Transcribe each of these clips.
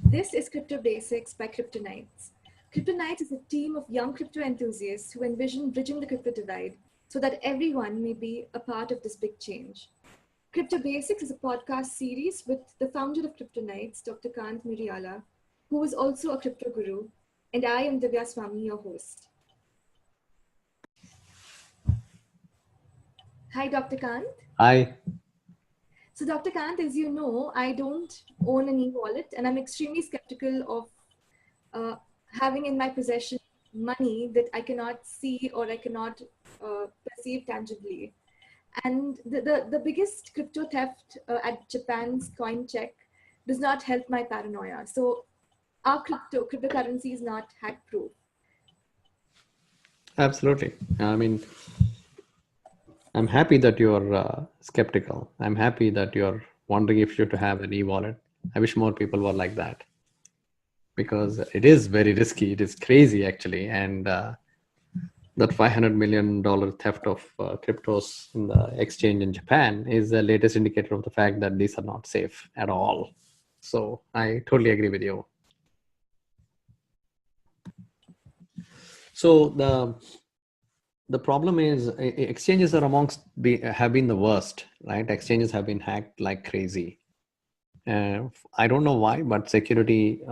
This is Crypto Basics by Kryptonites. Kryptonites is a team of young crypto enthusiasts who envision bridging the crypto divide so that everyone may be a part of this big change. Crypto Basics is a podcast series with the founder of Kryptonites, Dr. Kanth, who is also a crypto guru, and I am Divya Swami, your host. Hi, Dr. Kanth. Hi. So, Dr. Kanth, as you know, I don't own an e-wallet, and I'm extremely skeptical of having in my possession money that I cannot see or I cannot perceive tangibly. And the biggest crypto theft at Japan's Coincheck does not help my paranoia. So our cryptocurrency is not hack-proof. Absolutely. I'm happy that you're skeptical. I'm happy that you're wondering if you should have an e-wallet. I wish more people were like that, because it is very risky. It is crazy, actually. And that $500 million theft of cryptos in the exchange in Japan is the latest indicator of the fact that these are not safe at all. So I totally agree with you. So the problem is exchanges are have been the worst, right? Exchanges have been hacked like crazy. I don't know why, but security,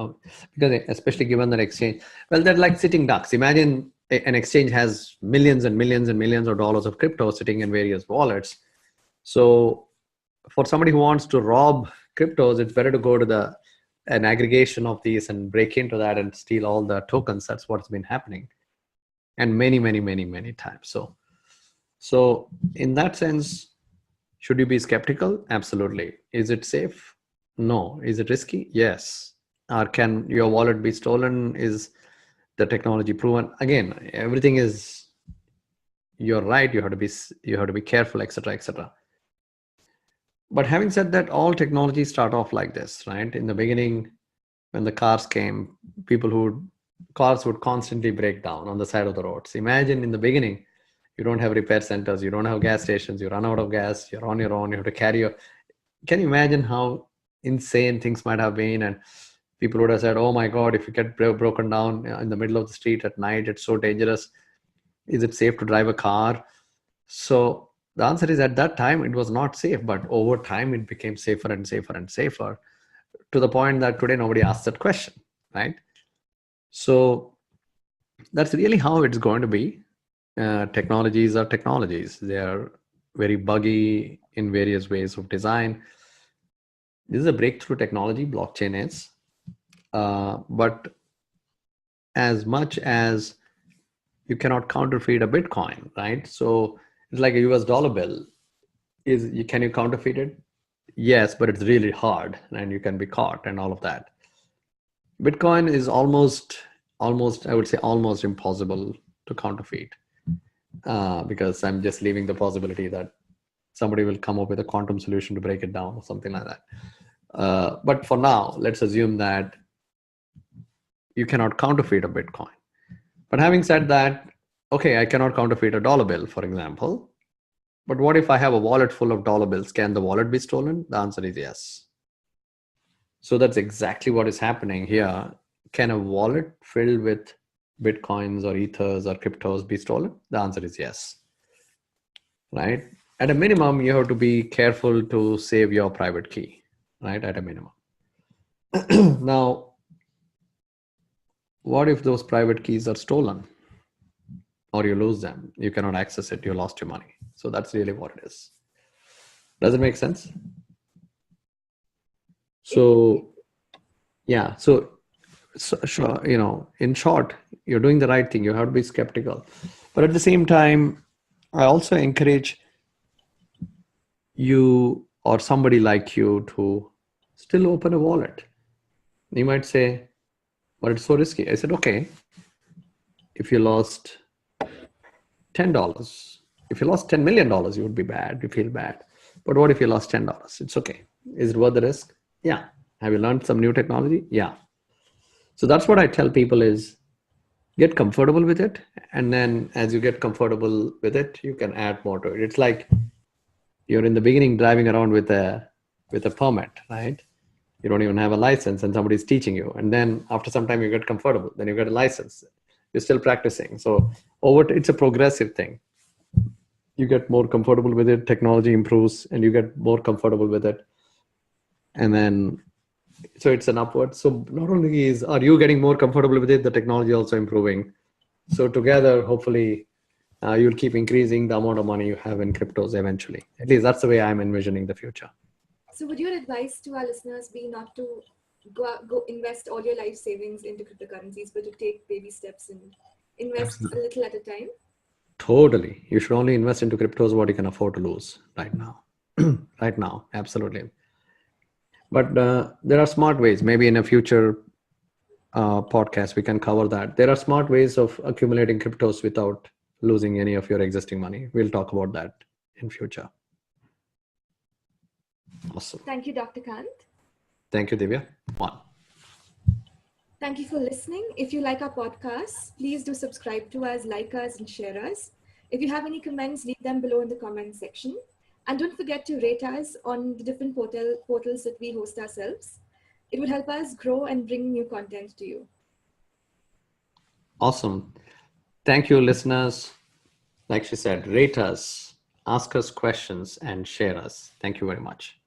because especially given that exchange, well, they're like sitting ducks. Imagine an exchange has millions and millions and millions of dollars of crypto sitting in various wallets. So for somebody who wants to rob cryptos, it's better to go to an aggregation of these and break into that and steal all the tokens. That's what's been happening. And many, many, many, many times. So in that sense, should you be skeptical? Absolutely. Is it safe? No. Is it risky? Yes. Or can your wallet be stolen? Is the technology proven? Again, everything is, you're right. You have to be careful, etc., etc. But having said that, all technologies start off like this, right? In the beginning, when the cars came, cars would constantly break down on the side of the roads. Imagine in the beginning, you don't have repair centers, you don't have gas stations, you run out of gas, you're on your own, you have to carry can you imagine how insane things might have been? And people would have said, oh my God, if you get broken down in the middle of the street at night, it's so dangerous. Is it safe to drive a car? So the answer is, at that time, it was not safe, but over time, it became safer and safer and safer, to the point that today nobody asks that question, right? So that's really how it's going to be. Technologies are technologies. They are very buggy in various ways of design. This is a breakthrough technology, blockchain is. But as much as you cannot counterfeit a Bitcoin, right? So it's like a US dollar bill. Can you counterfeit it? Yes, but it's really hard and you can be caught and all of that. Bitcoin is almost, I would say, almost impossible to counterfeit, because I'm just leaving the possibility that somebody will come up with a quantum solution to break it down or something like that. But for now, let's assume that you cannot counterfeit a Bitcoin. But having said that, okay, I cannot counterfeit a dollar bill, for example. But what if I have a wallet full of dollar bills? Can the wallet be stolen? The answer is yes. So that's exactly what is happening here. Can a wallet filled with Bitcoins or Ethers or cryptos be stolen? The answer is yes, right? At a minimum, you have to be careful to save your private key, right? At a minimum. Now, what if those private keys are stolen or you lose them? You cannot access it. You lost your money. So that's really what it is. Does it make sense? So, yeah. So in short, you're doing the right thing. You have to be skeptical. But at the same time, I also encourage you or somebody like you to still open a wallet. You might say, but it's so risky. I said, okay, if you lost $10, if you lost $10 million, you would be bad. You feel bad. But what if you lost $10? It's okay. Is it worth the risk? Yeah. Have you learned some new technology? Yeah. So that's what I tell people is, get comfortable with it. And then as you get comfortable with it, you can add more to it. It's like you're in the beginning driving around with a permit, right? You don't even have a license and somebody's teaching you. And then after some time you get comfortable, then you get a license. You're still practicing. So it's a progressive thing. You get more comfortable with it, technology improves and you get more comfortable with it. And then, so it's an upward. So not only are you getting more comfortable with it, the technology also improving. So together, hopefully, you'll keep increasing the amount of money you have in cryptos eventually. At least that's the way I'm envisioning the future. So would your advice to our listeners be not to go invest all your life savings into cryptocurrencies, but to take baby steps and invest a little at a time? Totally. You should only invest into cryptos what you can afford to lose right now. Right now, absolutely. But there are smart ways. Maybe in a future podcast, we can cover that. There are smart ways of accumulating cryptos without losing any of your existing money. We'll talk about that in future. Awesome. Thank you, Dr. Kanth. Thank you, Divya. One. Thank you for listening. If you like our podcast, please do subscribe to us, like us, and share us. If you have any comments, leave them below in the comment section. And don't forget to rate us on the different portals that we host ourselves. It would help us grow and bring new content to you. Awesome. Thank you, listeners. Like she said, rate us, ask us questions, and share us. Thank you very much.